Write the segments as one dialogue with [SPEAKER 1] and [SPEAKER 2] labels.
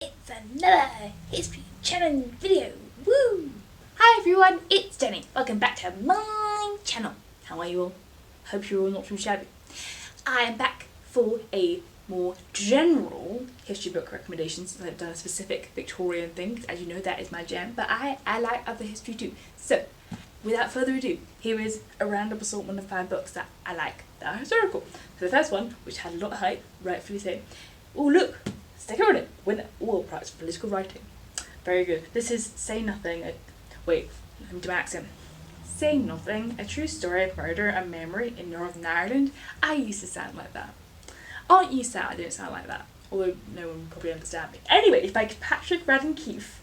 [SPEAKER 1] It's another history channel video. Woo! Hi everyone, it's Jenny. Welcome back to my channel. How are you all? Hope you're all not too shabby. I am back for a more general history book recommendations. I've done a specific Victorian thing, 'cause as you know that is my jam, but I like other history too. So, without further ado, here is a random assortment of 5 books that I like that are historical. So the first one, which had a lot of hype, rightfully so. Oh look! Sticker on it! Win World Prize for Political Writing. Very good. This is Say Nothing. Wait, let me do my accent. Say Nothing, a true story of murder and memory in Northern Ireland. I used to sound like that. Aren't you sad I don't sound like that? Although no one would probably understand me. Anyway, it's by Patrick Radden Keefe.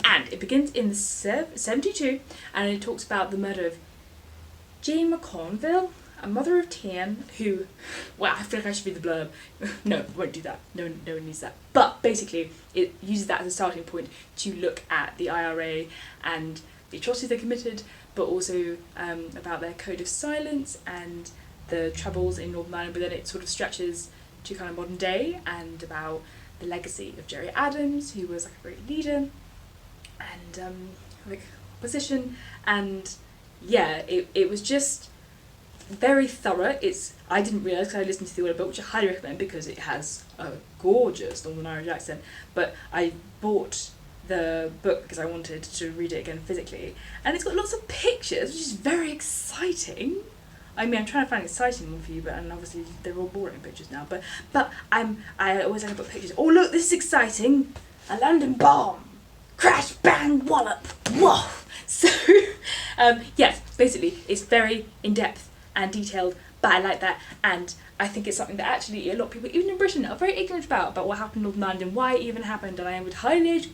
[SPEAKER 1] And it begins in the 72 and it talks about the murder of Jane McConville, a mother of 10 who, well, I feel like I should read the blurb. No, I won't do that. No one needs that. But basically, it uses that as a starting point to look at the IRA and the atrocities they committed, but also about their code of silence and the troubles in Northern Ireland. But then it sort of stretches to kind of modern day and about the legacy of Gerry Adams, who was like a great leader and like opposition. And yeah, it was just very thorough. I didn't realise, because I listened to the audiobook, which I highly recommend because it has a gorgeous Northern Irish accent, but I bought the book because I wanted to read it again physically, and it's got lots of pictures, which is very exciting. I mean, I'm trying to find an exciting one for you, and obviously they're all boring pictures now, but I always like to put pictures. Oh look, this is exciting! A London bomb! Crash, bang, wallop! Whoa! So, yes, basically, it's very in-depth and detailed, but I like that, and I think it's something that actually a lot of people, even in Britain, are very ignorant about what happened in Northern Ireland and why it even happened, and I would highly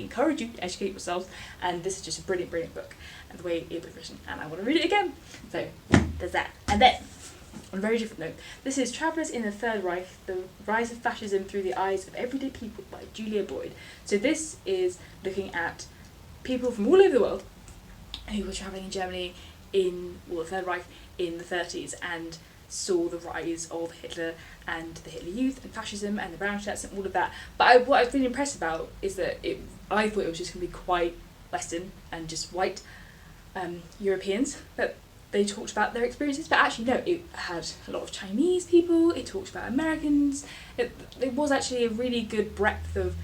[SPEAKER 1] encourage you to educate yourselves, and this is just a brilliant book, and the way it was written, and I want to read it again. So, there's that. And then, on a very different note, this is Travellers in the Third Reich, The Rise of Fascism Through the Eyes of Everyday People by Julia Boyd. So this is looking at people from all over the world who were travelling in Germany in the Third Reich in the 30s and saw the rise of Hitler and the Hitler Youth and fascism and the brown shirts and all of that. But what I was really impressed about is that I thought it was just going to be quite Western and just white Europeans, that they talked about their experiences, but actually no, it had a lot of Chinese people, it talked about Americans, it was actually a really good breadth of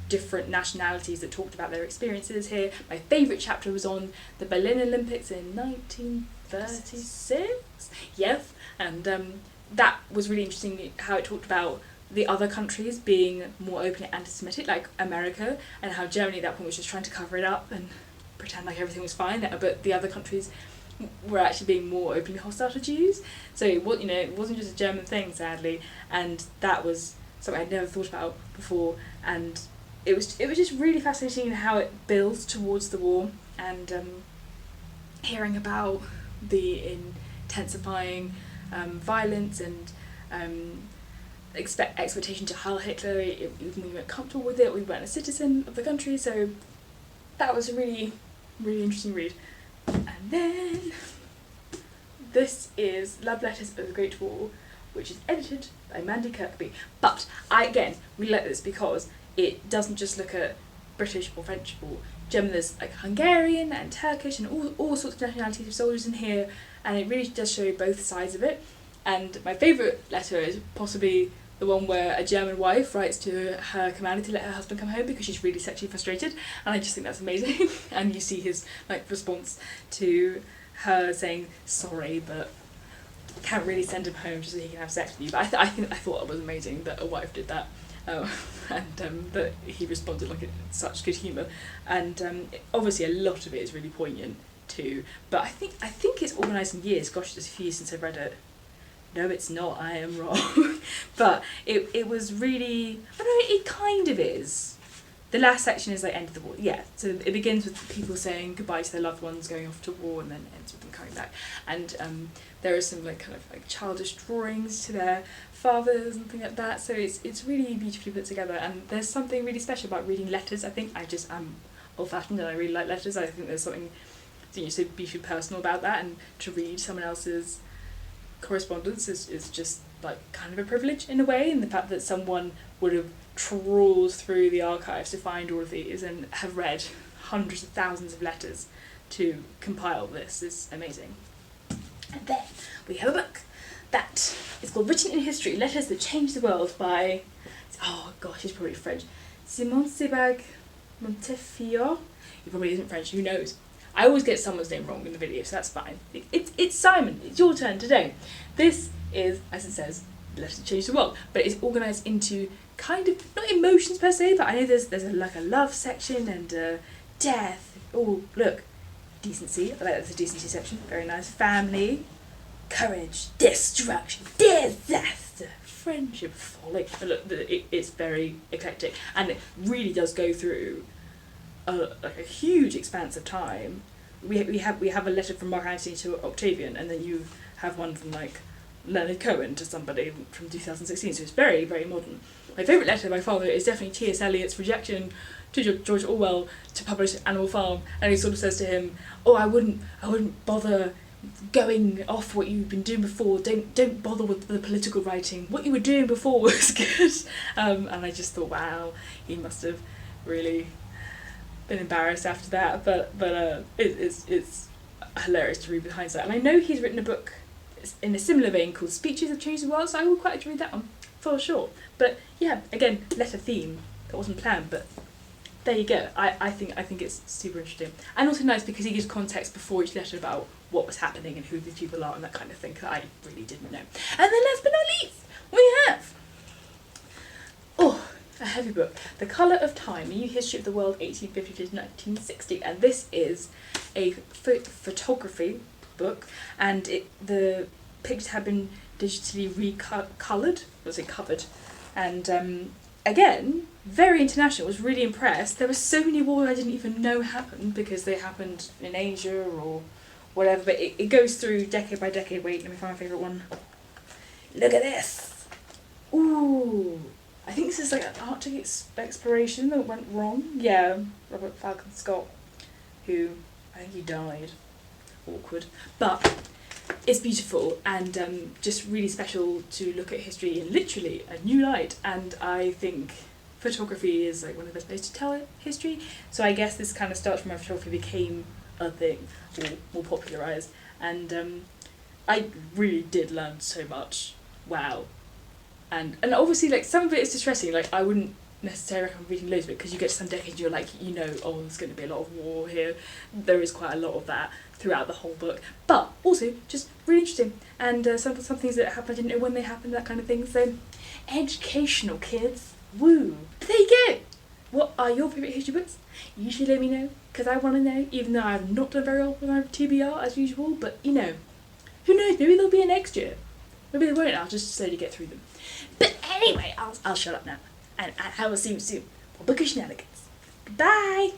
[SPEAKER 1] different nationalities that talked about their experiences here. My favourite chapter was on the Berlin Olympics in 1936, yes, and that was really interesting how it talked about the other countries being more openly anti-Semitic, like America, and how Germany at that point was just trying to cover it up and pretend like everything was fine, but the other countries were actually being more openly hostile to Jews. So it wasn't just a German thing, sadly, and that was something I'd never thought about before, and it was just really fascinating how it builds towards the war, and hearing about the intensifying violence and expectation to Heil Hitler, even when we weren't comfortable with it, we weren't a citizen of the country, so that was a really interesting read. And then this is Love Letters of the Great War, which is edited by Mandy Kirkby. But I again really like this because it doesn't just look at British or French or German. There's like Hungarian and Turkish and all sorts of nationalities of soldiers in here, and it really does show both sides of it. And my favourite letter is possibly the one where a German wife writes to her commander to let her husband come home because she's really sexually frustrated, and I just think that's amazing. And you see his like response to her saying sorry, but can't really send him home just so he can have sex with you. But I thought it was amazing that a wife did that, and that he responded like in such good humour. And obviously a lot of it is really poignant too. But I think it's organised in years. Gosh, it's a few years since I've read it. No, it's not, I am wrong. But it was really, I don't know, it kind of is. The last section is like end of the war, yeah. So it begins with people saying goodbye to their loved ones going off to war, and then ends with them coming back. And there are some like kind of like childish drawings to their fathers and things like that. So it's really beautifully put together, and there's something really special about reading letters. I think I'm old-fashioned and I really like letters. I think there's something so beautifully personal about that, and to read someone else's correspondence is just like kind of a privilege in a way, and the fact that someone would have trawled through the archives to find all of these and have read hundreds of thousands of letters to compile this is amazing. And then we have a book that is called Written in History, Letters That Changed the World by, oh gosh, he's probably French, Simon Sebag Montefiore. He probably isn't French, who knows? I always get someone's name wrong in the video, so that's fine. It's Simon, it's your turn today. This is, as it says, Letters That Changed the World, but it's organised into kind of, not emotions per se, but I know there's like a love section and death. Oh, look, decency, I like that's a decency section, very nice. Family, courage, destruction, disaster, friendship, folly. And look, it's very eclectic, and it really does go through like a huge expanse of time. We have a letter from Mark Antony to Octavian, and then you have one from like Leonard Cohen to somebody from 2016. So it's very, very modern. My favourite letter by far is definitely T.S. Eliot's rejection to George Orwell to publish Animal Farm, and he sort of says to him, "Oh, I wouldn't bother going off what you've been doing before. Don't bother with the political writing. What you were doing before was good." And I just thought, wow, he must have really been embarrassed after that. But it's hilarious to read with hindsight. And I know he's written a book in a similar vein called Speeches That Changed the World, so I would quite like to read that one for sure. But yeah, again, letter theme that wasn't planned, but there you go. I think it's super interesting, and also nice because he gives context before each letter about what was happening and who these people are and that kind of thing that I really didn't know. And then last but not least, we have a heavy book, The Colour of Time: A New History of the World, 1850 to 1960, and this is a photography book, and the pictures have been digitally coloured, covered, and again, very international. I was really impressed. There were so many wars I didn't even know happened because they happened in Asia or whatever, but it goes through decade by decade. Wait, let me find my favourite one. Look at this! Ooh! I think this is like an Arctic exploration that went wrong. Yeah, Robert Falcon Scott, who, I think he died. Awkward. But it's beautiful and just really special to look at history in literally a new light, and I think photography is like one of the best ways to tell history, so I guess this kind of starts from when photography became a thing, or more popularised, and I really did learn so much. Wow. And obviously, like, some of it is distressing. Like, I wouldn't necessarily recommend reading loads of it because you get to some decades you're like, you know, oh, there's going to be a lot of war here. There is quite a lot of that throughout the whole book, but also just really interesting, and some things that happened I didn't know when they happened, that kind of thing. So educational, kids. Woo. But there you go. What are your favourite history books? You should let me know, because I want to know, even though I've not done very well with my TBR as usual, but you know, who knows, maybe there'll be a next year. Maybe they won't, I'll just slowly get through them. But anyway, I'll shut up now, and I will see you soon for Bookish Shenanigans. Goodbye!